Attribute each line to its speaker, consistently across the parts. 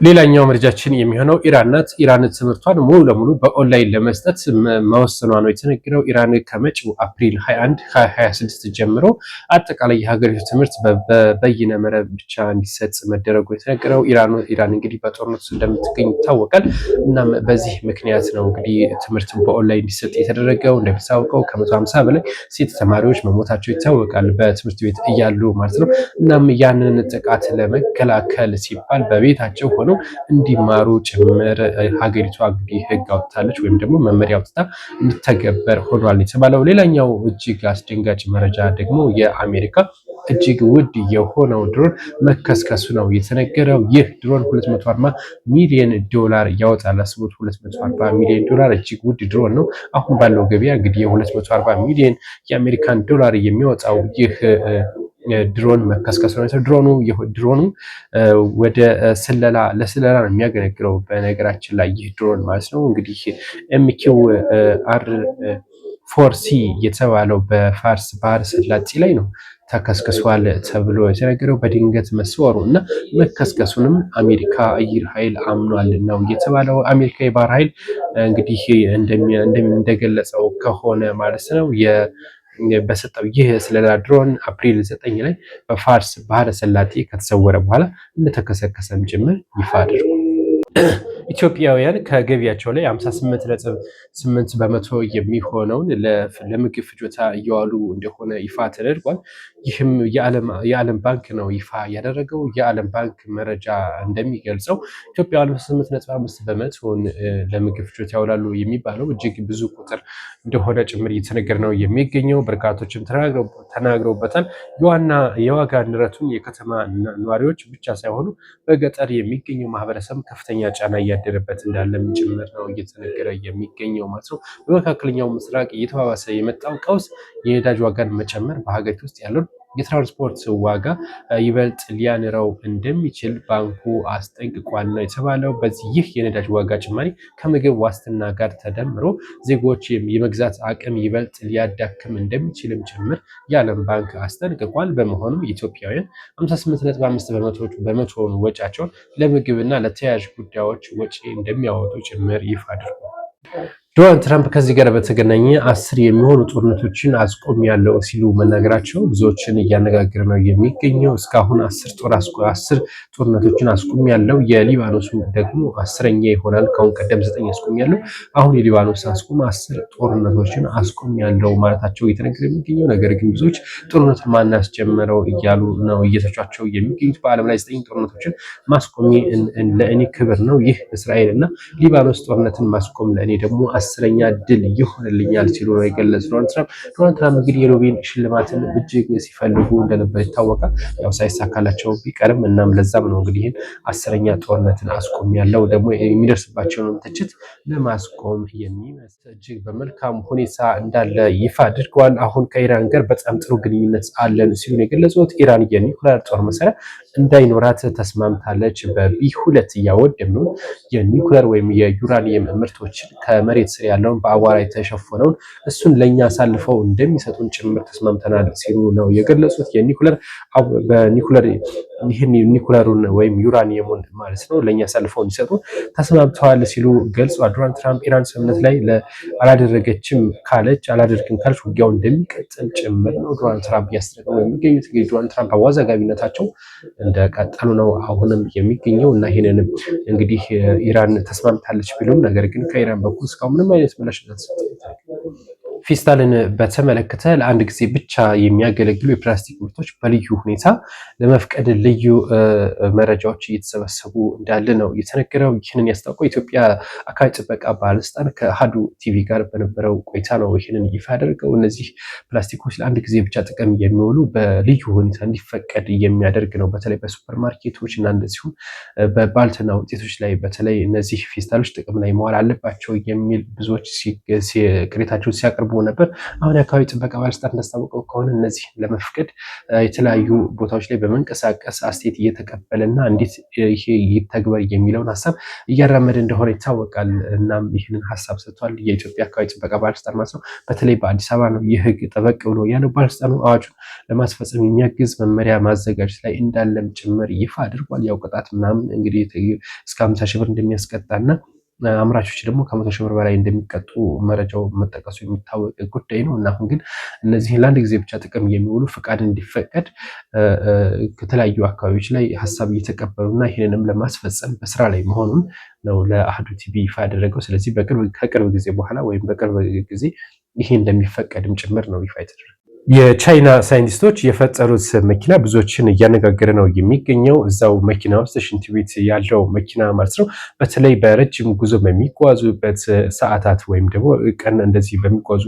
Speaker 1: ሌላኛው መረጃችን የሚሆነው ኢራን ናት። ኢራን ትምህርቷን ሙሉ ለሙሉ በኦንላይን ለመስጠት መወሰኗ ነው የተነገረው። ኢራን ከመጪው አፕሪል 21 2026 ጀምሮ አጠቃላይ የሀገሪቱ ትምህርት በበይነ መረብ ብቻ እንዲሰጥ መደረጉ የተነገረው። ኢራን እንግዲህ በጦርነት እንደምትገኝ ይታወቃል። እናም በዚህ ምክንያት ነው እንግዲህ ትምህርት በኦንላይን እንዲሰጥ የተደረገው። እንደሚታወቀው ከ150 በላይ ሴት ተማሪዎች መሞታቸው ይታወቃል በትምህርት ቤት እያሉ ማለት ነው። እናም ያንን ጥቃት ለመከላከል ሲባል በቤታቸው ሆነው እንዲማሩ ጭምር ሀገሪቷ እንግዲህ ህግ አውጥታለች ወይም ደግሞ መመሪያ አውጥታ እንዲተገበር ሆኗል የተባለው። ሌላኛው እጅግ አስደንጋጭ መረጃ ደግሞ የአሜሪካ እጅግ ውድ የሆነው ድሮን መከስከሱ ነው የተነገረው። ይህ ድሮን 240 ሚሊዮን ዶላር ያወጣል። አስቡት፣ 240 ሚሊዮን ዶላር እጅግ ውድ ድሮን ነው። አሁን ባለው ገበያ እንግዲህ የ240 ሚሊዮን የአሜሪካን ዶላር የሚያወጣው ይህ ድሮን መከስከስ ነው። ድሮኑ ወደ ለስለላ ነው የሚያገለግለው። በነገራችን ላይ ይህ ድሮን ማለት ነው እንግዲህ ኤምኪው አር 4ሲ የተባለው በፋርስ ባህረ ሰላጤ ላይ ነው ተከስክሷል ተብሎ የተነገረው። በድንገት መስወሩ እና መከስከሱንም አሜሪካ አየር ኃይል አምኗል ነው የተባለው። አሜሪካ የባህር ኃይል እንግዲህ እንደገለጸው ከሆነ ማለት ነው በሰጠው ይህ ስለላ ድሮን አፕሪል 9 ላይ በፋርስ ባህረ ሰላጤ ከተሰወረ በኋላ እንደተከሰከሰም ጭምር ይፋ አድርጓል። ኢትዮጵያውያን ከገቢያቸው ላይ 58.8 በመቶ የሚሆነውን ለምግብ ፍጆታ እየዋሉ እንደሆነ ይፋ ተደርጓል። ይህም የዓለም ባንክ ነው ይፋ ያደረገው። የዓለም ባንክ መረጃ እንደሚገልጸው ኢትዮጵያውያን 58.5 በመቶውን ለምግብ ፍጆታ ያውላሉ የሚባለው እጅግ ብዙ ቁጥር እንደሆነ ጭምር እየተነገረ ነው የሚገኘው። በርካቶችም ተናግረውበታል። የዋጋ ንረቱን የከተማ ነዋሪዎች ብቻ ሳይሆኑ በገጠር የሚገኘው ማህበረሰብ ከፍተኛ ጫና እያደረበት እንዳለም ጭምር ነው እየተነገረ የሚገኘው ማለት ነው። በመካከለኛው ምስራቅ እየተባባሰ የመጣው ቀውስ የነዳጅ ዋጋን መጨመር በሀገሪቱ ውስጥ ያለውን የትራንስፖርት ዋጋ ይበልጥ ሊያንረው እንደሚችል ባንኩ አስጠንቅቋል ነው የተባለው። ይህ የነዳጅ ዋጋ ጭማሪ ከምግብ ዋስትና ጋር ተደምሮ ዜጎች የመግዛት አቅም ይበልጥ ሊያዳክም እንደሚችልም ጭምር የዓለም ባንክ አስጠንቅቋል። በመሆኑም ኢትዮጵያውያን 58.5 በመቶውን ወጪያቸውን ለምግብና ለተያያዥ ጉዳዮች ወጪ እንደሚያወጡ ጭምር ይፋ አድርጓል። ዶናልድ ትራምፕ ከዚህ ጋር በተገናኘ 10 የሚሆኑ ጦርነቶችን አስቆሚያለሁ ሲሉ መናገራቸው ብዙዎችን እያነጋገረ ነው የሚገኘው። እስካሁን 10 ጦርነቶችን አስቆሚያለሁ፣ የሊባኖሱ ደግሞ 10ኛ ይሆናል። ከአሁን ቀደም 9 አስቆሚያለሁ፣ አሁን የሊባኖስ አስቆም 10 ጦርነቶችን አስቆሚያለሁ ማለታቸው እየተነገረ የሚገኘው። ነገር ግን ብዙዎች ጦርነቱን ማን ያስጀመረው እያሉ ነው እየተቿቸው የሚገኙት። በዓለም ላይ 9 ጦርነቶችን ማስቆሚ ለእኔ ክብር ነው። ይህ እስራኤል እና ሊባኖስ ጦርነትን ማስቆም ለእኔ ደግሞ 10ኛ ድል ይሆንልኛል ሲሉ ነው የገለጹት ዶናልድ ትራምፕ እንግዲህ የኖቤል ሽልማትን እጅግ ሲፈልጉ እንደነበር ይታወቃል። ያው ሳይሳካላቸው ቢቀርም እናም ለዛም ነው እንግዲህ ይህን 10ኛ ጦርነትን አስቆም ያለው ደግሞ የሚደርስባቸውን ትችት ለማስቆም የሚመስል እጅግ በመልካም ሁኔታ እንዳለ ይፋ አድርገዋል። አሁን ከኢራን ጋር በጣም ጥሩ ግንኙነት አለን ሲሉ ነው የገለጹት። ኢራን የኒውክሌር ጦር መሳሪያ እንዳይኖራት ተስማምታለች። በቢ2 እያወደምነው የኒውክሌር ወይም የዩራኒየም ምርቶችን ከመሬት ስር ያለውን በአቧራ የተሸፈነውን እሱን ለኛ አሳልፈው እንደሚሰጡን ጭምር ተስማምተናል ሲሉ ነው የገለጹት። ይህን ኒውክሌሩን ወይም ዩራኒየሙን ማለት ነው ለኛ አሳልፈው እንዲሰጡ ተስማምተዋል ሲሉ ገልጸዋል። ዶናልድ ትራምፕ ኢራን ስምምነት ላይ አላደረገችም ካለች አላደርግም ካለች ውጊያው እንደሚቀጥል ጭምር ነው ዶናልድ ትራምፕ እያስጠነቀቁ የሚገኙት። እንግዲህ ዶናልድ ትራምፕ አዋዛጋቢነታቸው እንደቀጠሉ ነው አሁንም የሚገኘው እና ይህንንም እንግዲህ ኢራን ተስማምታለች ቢሉም ነገር ግን ከኢራን በኩል እስካሁን ምንም አይነት ምላሽ አልተሰጠም። ፌስታልን በተመለከተ ለአንድ ጊዜ ብቻ የሚያገለግሉ የፕላስቲክ ምርቶች በልዩ ሁኔታ ለመፍቀድ ልዩ መረጃዎች እየተሰበሰቡ እንዳለ ነው የተነገረው። ይህንን ያስታወቀው የኢትዮጵያ አካባቢ ጥበቃ ባለስልጣን ከአሃዱ ቲቪ ጋር በነበረው ቆይታ ነው ይህንን ይፋ ያደርገው። እነዚህ ፕላስቲኮች ለአንድ ጊዜ ብቻ ጥቅም የሚውሉ በልዩ ሁኔታ እንዲፈቀድ የሚያደርግ ነው። በተለይ በሱፐርማርኬቶች እና እንደዚሁም በባልትና ውጤቶች ላይ በተለይ እነዚህ ፌስታሎች ጥቅም ላይ መዋል አለባቸው የሚል ብዙዎች ቅሬታቸውን ሲያቀርቡ ነበር። አሁን የአካባቢ ጥበቃ ባለስልጣን እንዳስታወቀው ከሆነ እነዚህ ለመፍቀድ የተለያዩ ቦታዎች ላይ በመንቀሳቀስ አስተያየት እየተቀበለና እንዴት ይሄ ይተግበር የሚለውን ሀሳብ እያራመደ እንደሆነ ይታወቃል። እናም ይህንን ሀሳብ ሰጥቷል የኢትዮጵያ አካባቢ ጥበቃ ባለስልጣን ማለት ነው። በተለይ በአዲስ አበባ ነው ይህ ህግ ጠበቅ ብሎ ያለው። ባለስልጣኑ አዋጁን ለማስፈጸም የሚያግዝ መመሪያ ማዘጋጀት ላይ እንዳለም ጭምር ይፋ አድርጓል። ያው ቅጣት ምናምን እንግዲህ እስከ 50 ሺህ ብር እንደሚያስቀጣና አምራቾች ደግሞ ከ100 ሺህ ብር በላይ እንደሚቀጡ መረጃው መጠቀሱ የሚታወቅ ጉዳይ ነው። እና አሁን ግን እነዚህን ለአንድ ጊዜ ብቻ ጥቅም የሚውሉ ፍቃድ እንዲፈቀድ ከተለያዩ አካባቢዎች ላይ ሀሳብ እየተቀበሉና ይህንንም ለማስፈጸም በስራ ላይ መሆኑን ነው ለአህዱ ቲቪ ይፋ ያደረገው። ስለዚህ ከቅርብ ጊዜ በኋላ ወይም በቅርብ ጊዜ ይሄ እንደሚፈቀድም ጭምር ነው ይፋ የተደረገው። የቻይና ሳይንቲስቶች የፈጠሩት መኪና ብዙዎችን እያነጋገረ ነው የሚገኘው። እዛው መኪና ውስጥ ሽንት ቤት ያለው መኪና ማለት ነው። በተለይ በረጅም ጉዞ በሚጓዙበት ሰዓታት ወይም ደግሞ ቀን እንደዚህ በሚጓዙ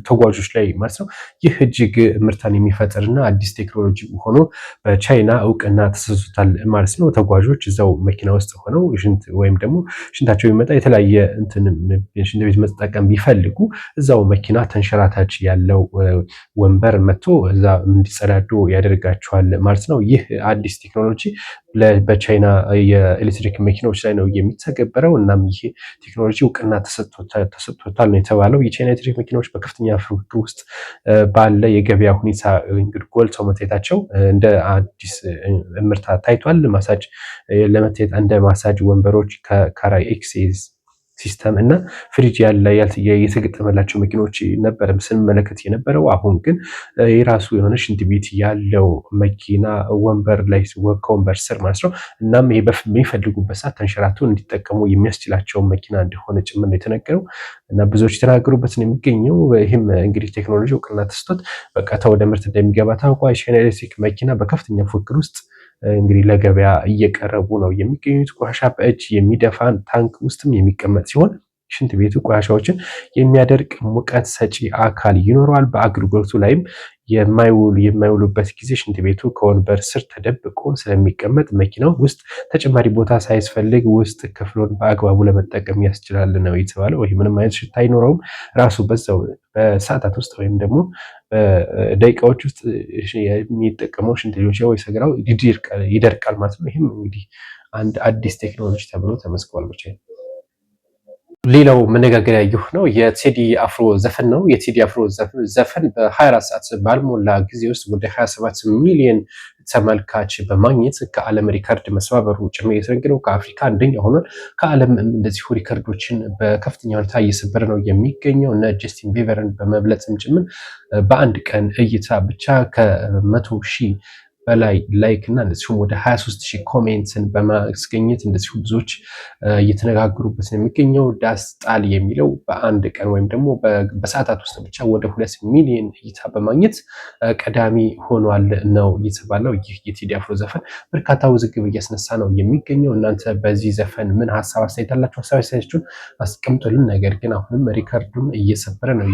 Speaker 1: ተጓዦች ላይ ማለት ነው ይህ እጅግ ምርታን የሚፈጥርና አዲስ ቴክኖሎጂ ሆኖ በቻይና እውቅና ተሰጥቶታል ማለት ነው። ተጓዦች እዛው መኪና ውስጥ ሆነው ሽንት ወይም ደግሞ ሽንታቸው የሚመጣ የተለያየ ሽንት ቤት መጠቀም ቢፈልጉ እዛው መኪና ተንሸራታች ያለው ወንበር መጥቶ እዛ እንዲጸዳዱ ያደርጋቸዋል ማለት ነው። ይህ አዲስ ቴክኖሎጂ በቻይና የኤሌክትሪክ መኪናዎች ላይ ነው የሚተገበረው። እናም ይሄ ቴክኖሎጂ እውቅና ተሰጥቶታል ነው የተባለው። የቻይና ኤሌክትሪክ መኪናዎች በከፍተኛ ፉክክር ውስጥ ባለ የገበያ ሁኔታ እንግዲህ ጎልተው መታየታቸው እንደ አዲስ ምርታ ታይቷል። ማሳጅ ለመታየት እንደ ማሳጅ ወንበሮች ከካራይ ኤክሴስ ሲስተም እና ፍሪጅ የተገጠመላቸው መኪኖች ነበር ስንመለከት የነበረው። አሁን ግን የራሱ የሆነ ሽንት ቤት ያለው መኪና ወንበር ላይ ከወንበር ስር ማለት ነው። እናም ይሄ በሚፈልጉበት ሰዓት ተንሸራተው እንዲጠቀሙ የሚያስችላቸው መኪና እንደሆነ ጭምር ነው የተነገረው እና ብዙዎች የተናገሩበት ነው የሚገኘው። ይህም እንግዲህ ቴክኖሎጂ እውቅና ተሰጥቶት በቀጥታ ወደ ምርት እንደሚገባ ታውቋል። የቻይና ኤሌክትሪክ መኪና በከፍተኛ ፉክክር ውስጥ እንግዲህ ለገበያ እየቀረቡ ነው የሚገኙት። ቆሻሻ በእጅ የሚደፋን ታንክ ውስጥም የሚቀመጥ ሲሆን ሽንት ቤቱ ቆሻሻዎችን የሚያደርቅ ሙቀት ሰጪ አካል ይኖረዋል። በአገልግሎቱ ላይም የማይውሉበት ጊዜ ሽንት ቤቱ ከወንበር ስር ተደብቆ ስለሚቀመጥ መኪናው ውስጥ ተጨማሪ ቦታ ሳያስፈልግ ውስጥ ክፍሉን በአግባቡ ለመጠቀም ያስችላል ነው የተባለው። ይህ ምንም አይነት ሽታ አይኖረውም። ራሱ በዛው በሰዓታት ውስጥ ወይም ደግሞ በደቂቃዎች ውስጥ የሚጠቀመው ሽንት ሊሆን ይችላል ወይ ሰገራው ይደርቃል ማለት ነው። ይህም እንግዲህ አንድ አዲስ ቴክኖሎጂ ተብሎ ተመስግቧል ብቻ። ሌላው መነጋገሪያ የሆነው የቴዲ አፍሮ ዘፈን ነው። የቴዲ አፍሮ ዘፈን በ24 ሰዓት ባልሞላ ጊዜ ውስጥ ወደ 27 ሚሊዮን ተመልካች በማግኘት ከዓለም ሪከርድ መስባበሩ ጭምር የተነገረው። ከአፍሪካ አንደኛ ሆኗል። ከዓለም እንደዚሁ ሪከርዶችን በከፍተኛ ሁኔታ እየሰበረ ነው የሚገኘው። እነ ጀስቲን ቢበርን በመብለጥም ጭምር በአንድ ቀን እይታ ብቻ ከ100 ሺህ በላይ ላይክ እና እንደዚሁም ወደ 23,000 ኮሜንትን በማስገኘት እንደዚሁ ብዙዎች እየተነጋገሩበት ነው የሚገኘው። ዳስ ጣል የሚለው በአንድ ቀን ወይም ደግሞ በሰዓታት ውስጥ ብቻ ወደ 2 ሚሊዮን እይታ በማግኘት ቀዳሚ ሆኗል ነው የተባለው። ይህ የቴዲ አፍሮ ዘፈን በርካታ ውዝግብ እያስነሳ ነው የሚገኘው። እናንተ በዚህ ዘፈን ምን ሀሳብ አስተያየት አላችሁ? ሀሳብ አስተያየታችሁን አስቀምጡልን። ነገር ግን አሁንም ሪከርዱን እየሰበረ ነው